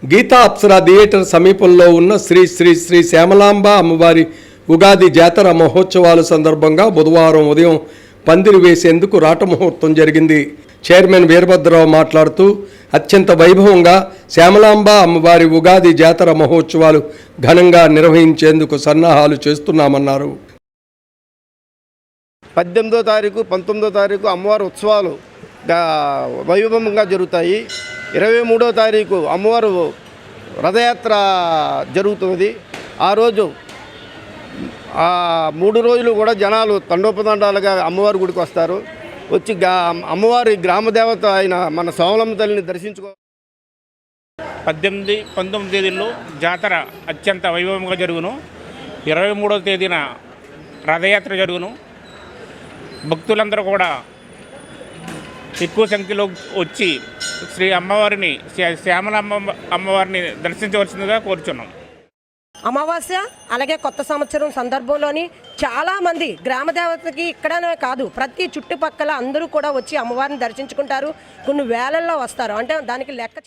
Gita Apsara theatre సమీపంలో ఉన్న శ్రీ శ్రీ శ్రీ శ్యామలాంబ అమ్మవారి ఉగాది జాతర మహోత్సవాల సందర్భంగా బుధవారం ఉదయం పందిరి వేసేందుకు రాటముహూర్తం జరిగింది. చైర్మన్ వీరభద్రరావు మాట్లాడుతూ అత్యంత వైభవంగా శ్యామలాంబ అమ్మవారి ఉగాది జాతర మహోత్సవాలు ఘనంగా నిర్వహించేందుకు సన్నాహాలు చేస్తున్నామన్నారు. 18వ తారీఖు 19వ తారీఖు అమ్మవారి ఉత్సవాలు వైభవంగా జరుగుతాయి. 23వ తారీఖు అమ్మవారు రథయాత్ర జరుగుతుంది. ఆ రోజు 3 రోజులు కూడా జనాలు తండోపతండాలుగా అమ్మవారి గుడికి వస్తారు. వచ్చి అమ్మవారి గ్రామదేవత అయిన మన సోమలమ్మ తల్లిని దర్శించుకో. 18, 19 తేదీల్లో జాతర అత్యంత వైభవంగా జరుగును. 23వ తేదీన రథయాత్ర జరుగును. భక్తులందరూ కూడా ఎక్కువ సంఖ్యలో వచ్చి శ్రీ అమ్మవారిని శ్యామలాంబ అమ్మవారిని దర్శించవలసిందిగా కోరుచున్నాం. అమావాస్య అలాగే కొత్త సంవత్సరం సందర్భంలోని చాలామంది గ్రామదేవతకి ఇక్కడనే కాదు ప్రతి చుట్టుపక్కల అందరూ కూడా వచ్చి అమ్మవారిని దర్శించుకుంటారు. కొన్ని వేలల్లో వస్తారు. అంటే దానికి లెక్క